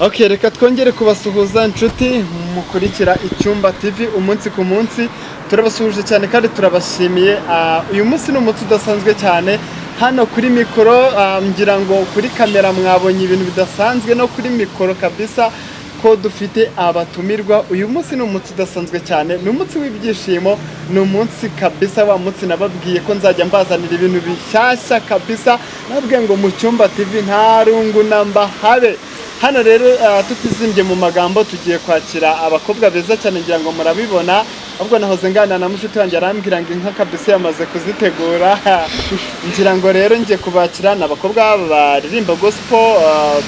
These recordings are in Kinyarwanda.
Okay, reka twongere kubasuhuza inshuti mukurikira Icyumba TV umunsi ku munsi. Turabasuhuje cyane kandi turabashimiye. Uyu munsi ni umunsi udasanzwe cyane. Hano kuri mikoro ngira ngo kuri kamera mwabonye ibintu bidasanzwe, no kuri mikoro kabisa ko dufite abatumirwa. Uyu munsi ni umunsi udasanzwe cyane, ni umunsi w'ibyishimo, ni umunsi kabisa wa munsi nababwiye ko nzajya mbazanira ibintu bishyashya kabisa. Nabwiye ngo mu Cyumba TV nta rungu namba habe. Hano rero tutizimbye mu magambo tugiye kwakira abakobwa beza cyane, ngira ngo murabibona. Ahubwo nahoze ngana na mushuti wanjye arambwira ngo inka kabisa yamaze kuzitegura. Ngira ngo rero ngiye kubakira n'abakobwa baririmba gospel,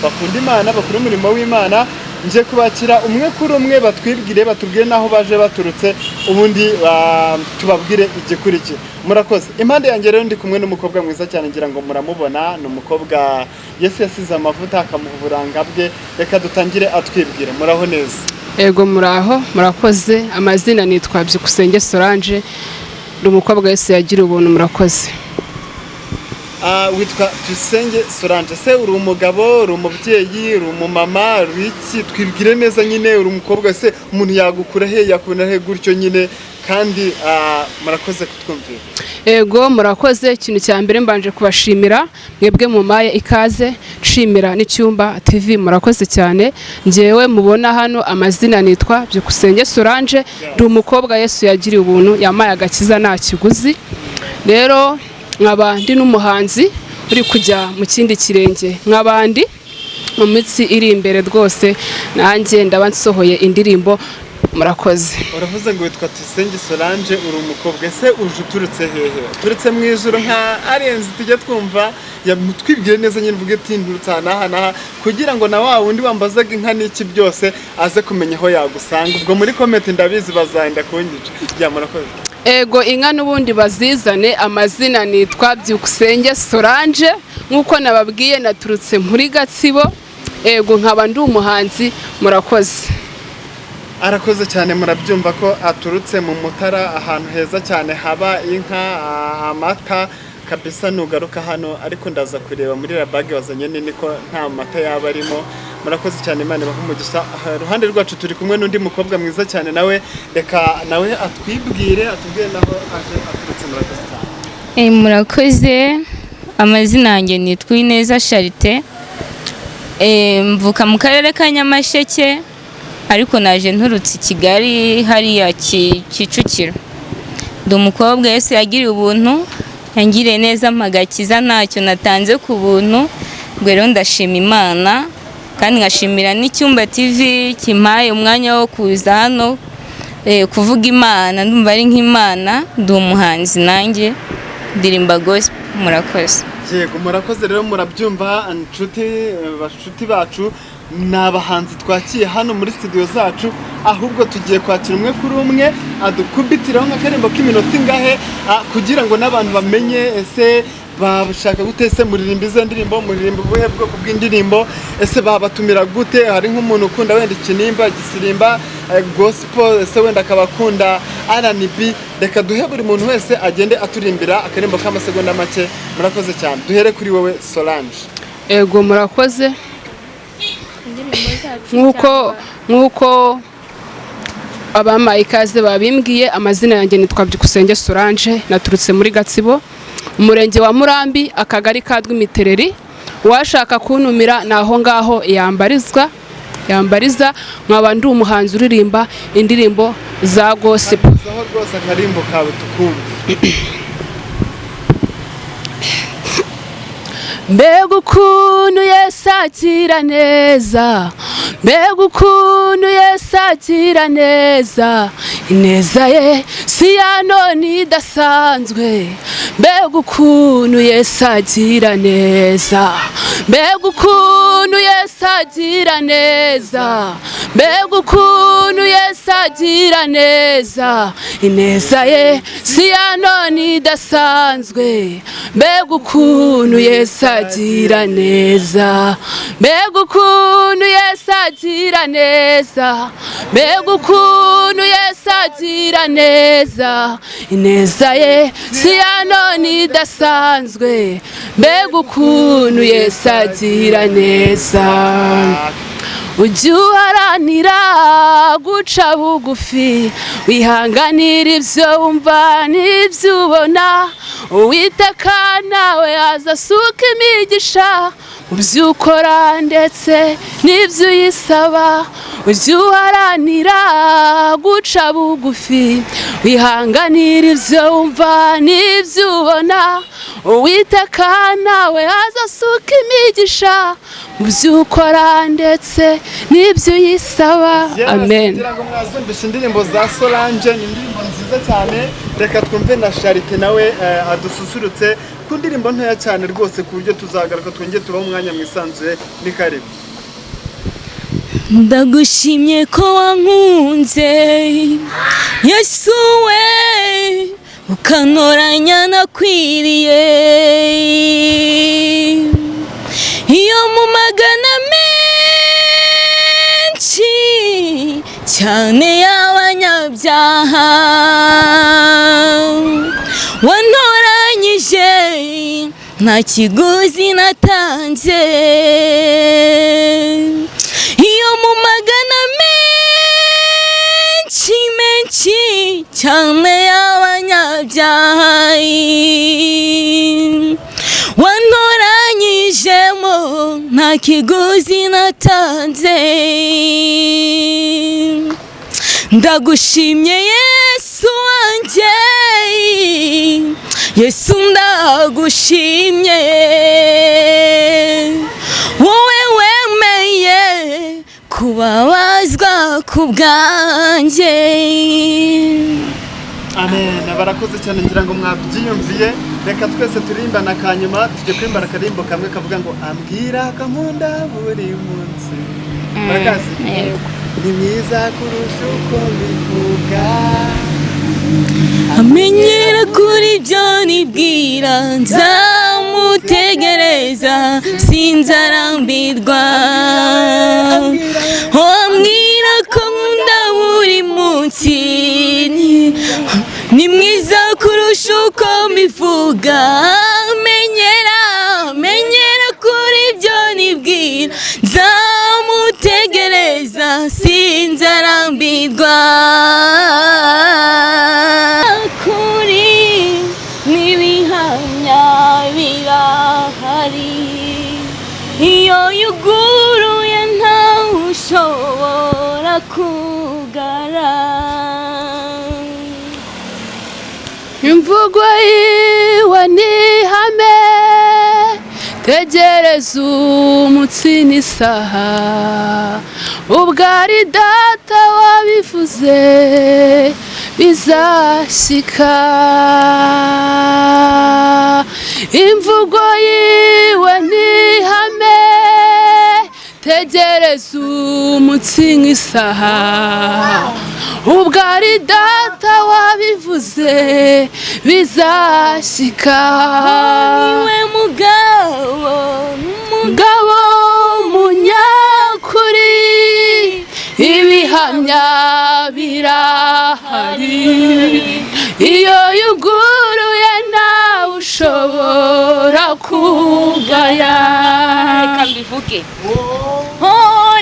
bakunda Imana, bakora umurimo w'Imana. Ngiye kubakira umwe kuri umwe batwibwire, batubwire naho baje baturutse, ubundi tubabwire igikurikira. Murakoze. Impande yanjye rero ndi kumwe n'umukobwa mwiza cyane, ngira ngo muramubona. Ni umukobwa Yesu yasize amavuta akamuha uburanga bwe. Reka dutangire atwibwire. Muraho neza? Ego muraho, murakoze. Amazina nitwa Byukusenge Solange, ndi umukobwa Yesu yagira ubuntu. Murakoze. Witwa Byukusenge Solange, se uri umugabo, uri umubyeyi, uri umumama, uri iki? Twibwire neza nyine, uri umukobwa se umuntu yagukura he, yakubona he gutyo nyine, kandi murakoze kutwumvira. Ego murakoze. Ikintu cya mbere mbanje kubashimira mwebwe mumaye ikaze, nshimira n'Icyumba TV. Murakoze cyane. Ngewe mubona hano amazina nitwa Byukusenge Solange, ndi umukobwa Yesu yagiriye ubuntu, yamaye agakiza nta kiguzi. Rero nk'abandi n'umuhanzi uri kujya mu kindi kirenge nk'abandi, mu minsi iri imbere rwose nanjye ndaba nsohoye indirimbo. Murakoze. Uravuze ngo witwa Byukusenge Solange, uri umukobwa, se uje uturutse hehe? Turutse mu ijuru nka arenze tujya twumva, yamutwibwire neza nyine uvuge ati nturutse aha kugira ngo na wa wundi wambazaga inka n'iki byose aze kumenya aho yagusanga. Ubwo muri comment ndabizi bazahenda kunyica. Ya murakoze. Ego inka n'ubundi bazizane. Amazina nitwa Byukusenge Solange, nk'uko nababwiye naturutse muri Gatsibo. Ego nkaba ndi umuhanzi. Murakoze. Arakoze cyane. Murabyumva ko aturutse mu Mutara, ahantu heza cyane haba inka, amata kabisa. Nugaruka hano ariko ndaza kureba muri rabage wazanye nini ko nta mata yaba arimo. Murakoze cyane, Imana ibahe umugisha. Ruhande rwacu turi kumwe n'undi mukobwa mwiza cyane, nawe reka nawe atwibwire, atubwire naho aje aturutse. Murakoze cyane. Murakoze. Amazina yanjye nitwa Ineza Charite, mvuka mu karere ka Nyamasheke ariko naje nturutse i Kigali hariya Kicukiro. Ndi umukobwa Yesu yagiriye ubuntu, yangiriye neza mpagakiza, ntacyo natanze ku buntu. Ubwo rero ndashima Imana kandi ngashimira n'Icyumba TV kimpaye umwanya wo kuza hano kuvuga Imana. Ndumva ari nk'Imana. Ndi umuhanzi nanjye ndirimba gospel. Murakoze. Yego murakoze. Rero murabyumva bashuti bacu, n'abahanzi twakiye hano muri studio zacu. Ahubwo tugiye kwakira umwe kuri umwe adukubitiraho nk'akarimbo k'iminota ingahe, kugira ngo n'abantu bamenye ese bashaka gute, ese muririmba izo ndirimbo, muririmba ubuhe bwoko bw'indirimbo, ese babatumira gute. Hari nk'umuntu ukunda wenda ikinimba, gisirimba, gospel, ese wenda akaba akunda R&B. Reka duhe buri muntu wese agende aturimbira akarimbo k'amasegonda make. Murakoze cyane. Duhere kuri wowe Solange. Ego murakoze. Nk'uko abamaye ikaze babimbwiye, amazina yanjye nitwa Byukusenge Solange, naturutse muri Gatsibo, umurenge wa Murambi, akagari ka Rwimitereri. Uwashaka kuntumira naho ngaho yambariza. Nkaba ndi umuhanzi uririmba indirimbo za gospel. Zaho rwose akarimbo kawe tukumva. Mbega ukuntu Yesu agira neza, mbega ukuntu Yesu agira neza, ineza ye si ya none idasanzwe. Mbega ukuntu Yesu agira neza, mbega ukuntu Yesu agira neza, mbega ukuntu Yesu agira neza, ineza ye si ya none idasanzwe. Mbega ukuntu Yesu agira neza, mbega ukuntu Yesu agira neza, mbega ukuntu Yesu agira neza, ineza ye si ya none idasanzwe. Mbega ukuntu Yesu agira neza. ujye uharanira guca bugufi wihanganira ibyo wumva n'ibyo ubona Uwiteka nawe azasuka imigisha mu byo ukora ndetse n'ibyo uyisaba ujye uharanira guca bugufi wihanganira ibyo wumva n'ibyo ubona Uwiteka nawe azasuka imigisha mu byo ukora ndetse n'ibyo uyisaba amen. Kugira ngo mwazumvishe indirimbo za Solange ni indirimbo nziza cyane reka twumve na Charite nawe adususurutse ku ndirimbo ntoya cyane rwose ku buryo tuzagaruka twongeye tubaho umwanya mwisanzuye ni karibu. Ndagushimye ko wankunze Yesu we ukantoranya nakwiriye iyo mu magana menshi cyane y'abanyabyaha wantoranyije nta kiguzi natanze iyo mu magana menshi cyane y'abanyabyaha wantoranyijemo nta kiguzi natanze ndagushimye Yesu wanjye Yesu ndagushimye wowe wemeye kubabazwa ku bwanjye Amen. Barakoze cyane ngira ngo mwabyiyumviye reka twese turimbana kanyuma tujye kwimbana akarimbo kamwe kavuga ngo ambwira kankunda buri munsi bakazi ni mwiza kurusha uko bivuga amenyera kuri byo nibwira nzamutegereza sinzarambirwa ambwira ko nkunda buri munsi ni mwiza kurusha uko mbivuga menyera kuri byo nibwira nzamutegereza sinzarambirwa kuri n'ibihamya birahari iyo yuguruye ntawe ushobora kugara imvugo yiwe ni ihame tegereza umutsi n'isaha ubwo ari data wabivuze bizashyika imvugo yiwe ni ihame tegereza umutsi nk'isaha ubwo ari data wabivuze bizashyika niwe mugabo munyakuri ibihamya birahari iyo yuguruye ntawe ushobora kugaya reka mbivuge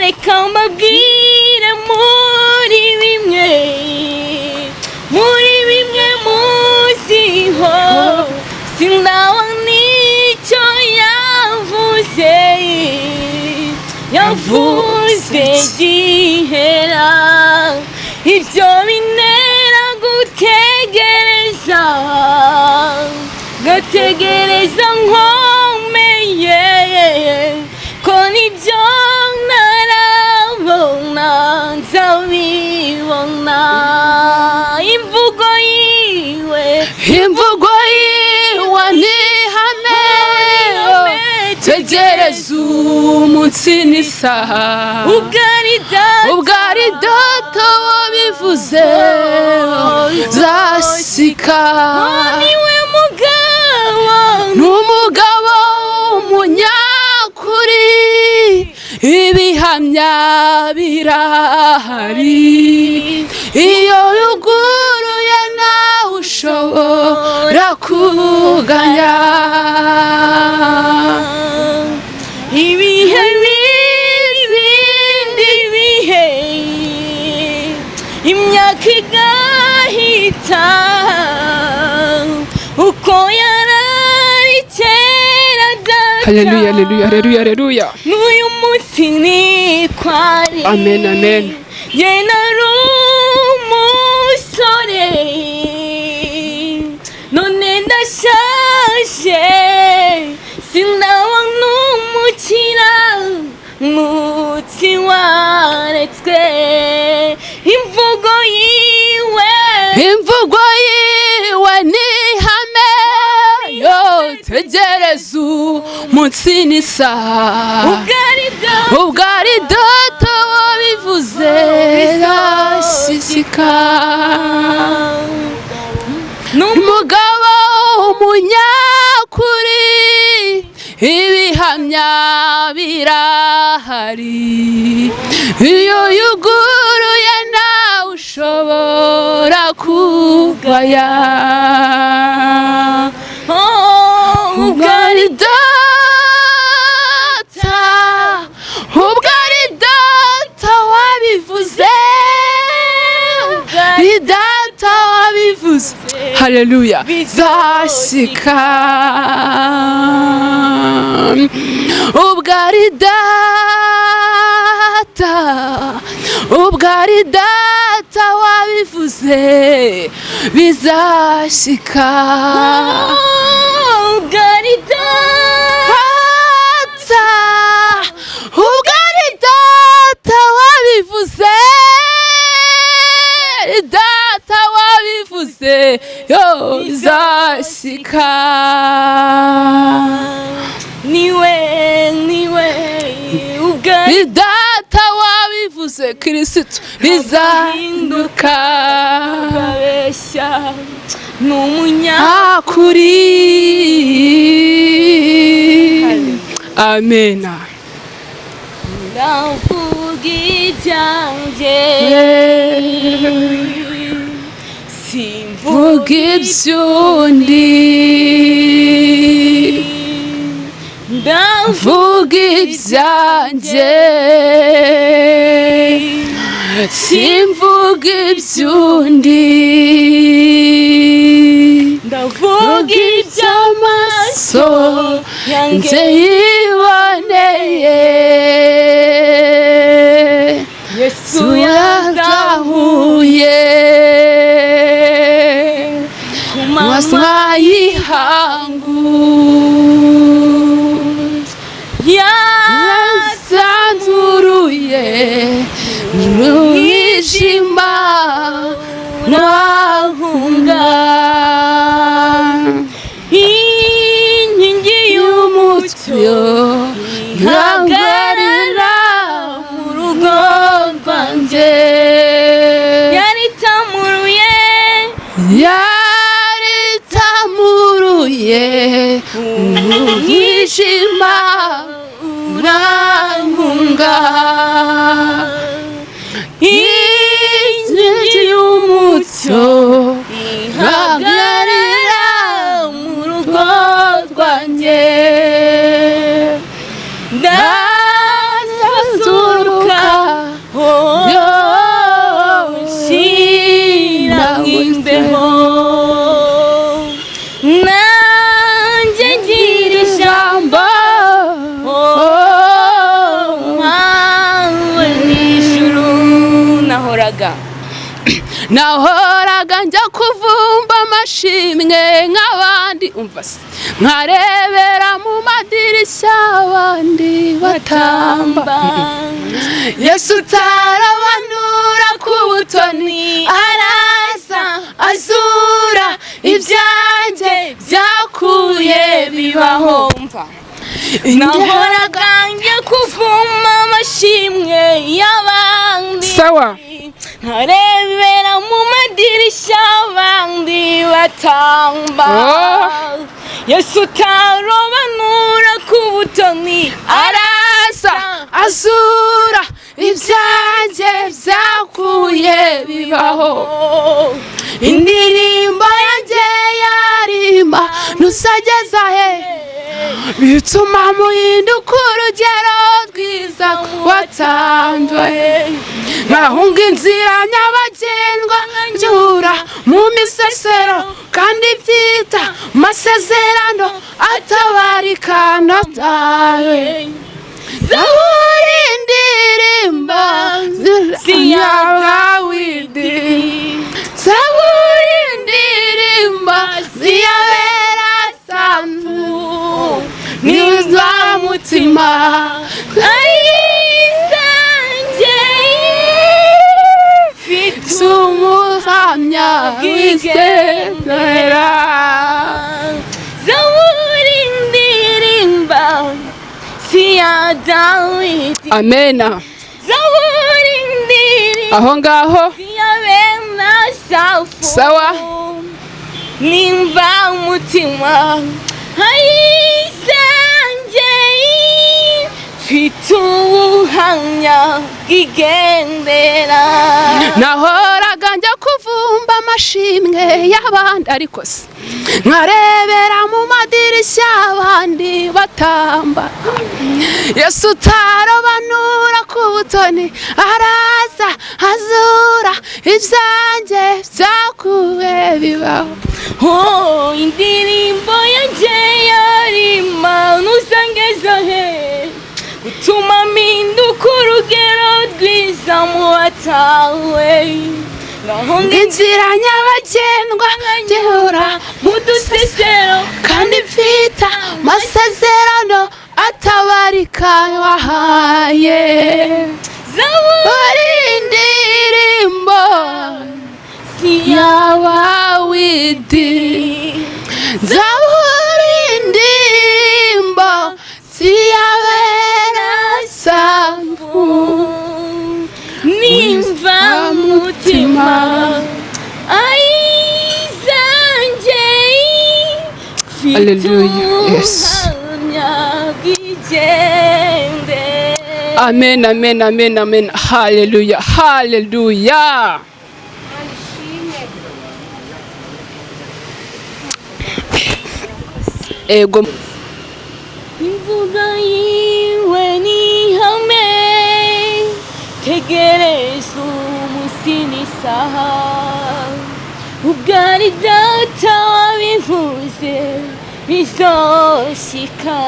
reka mbabwire muri bimwe muziho sindabona icyo yavuze gihera ibyo bintera gutegereza gategereza nkomeye ko nibyo ntarabona nzabibona imvugo yiwe ni ihame tegereza umunsi n'isaha ubwo ari data wabivuze zashyika n'umugabo w'umunyakuri ibihamya birahari iyo yuguruye nawe ushobora kuganya ibihe bibi imyaka igahita uko yarari kera data. Haleluya, haleluya, haleluya, haleluya. N'uyu munsi ni kwari. Amen, amen. Ye nari umusore none ndashaje sindaba n'umukira mutsi waretswe imvugo yiwe ni ihame yo tegereza umunsi n'isaha ubwo ari data wabivuze zashyika n'umugabo w'umunyakuri ibihamya birahari iyo yuguruye nawe ushobora kugaya ubwo ari data wabivuze ni data wabivuze haleluya zashyika ubwo ari data wabivuze bizashyika ubwo ari data wabivuze data wabivuze yo bizashyika niwe ubwo data wabivuze Kristo bizahinduka abeshya n'umunyakuri amena ndavuga ibyanjye simvuga iby'undi ndavuga ibyanjye simvuga iby'undi ndavuga iby'amaso yanjye yiboneye Yesu yazahuye ku manywa y'ihangu yasanzuruye mu mwijima nahunga inkingi y'umucyo ihagarara mu rugo rwanjye yaritamuruye umwijima urangunga inkingi y'umucyo ihagarara mu rugo rwanjye ndasusuruka yoshira imbeho nanjye ngira ijambo mpawe n'ijuru nahoraga njya kuvumba amashimwe nk'abandi umva se nkarebera mu madirishya abandi batamba Yesu utarabanura ku butoni araza azura ibyanjye byakuye bibaho mva nahoraga njya kuvuma amashimwe y'abandi sawa nkarebera mu madirishya abandi batamba Yesu utarobanura ku butoni araza azura ibyanjye byakuye bibaho indirimbo yanjye yarima nusageza he bituma muhinduka urugero rwiza watanzwe nkahunga inzira nyabagendwa njyura mu misesero kandi byita masezerano atabarika natawe Zaburi ndirimba ya Dawidi Zaburi ndirimba ya Berasantu Nizwa mutima Ayisange Fitumuhamya Wisera Zaburi ndirimba ya Dawidi Amena Zaburi ndirimba aho ngaho ya Berasantu sawa nimba umutima ayisange fitubuhamya bw'igendera nahoraga njya kuvumba amashimwe y'abandi ariko se nkarebera mu madirishya abandi batamba Yesu utarobanura ku butoni araza azura ibyanjye byakuwe bibaho indirimbo yanjye yarima nusangeza he gutuma mpinduka urugero rwiza mu batawe inzira nyabagendwa ngihura mu dusesero kandi mfita masezerano atabarika wahaye Zaburi ndirimbo ya Dawidi Zaburi ndirimbo ya Berasantu nimva mutima ayisange Hallelujah. Yes. Amen, amen, amen, amen. Hallelujah, hallelujah. Ego imvuga yiwe ni ihame tegereza umunsi n'isaha ubwari data wabivuze bizoshika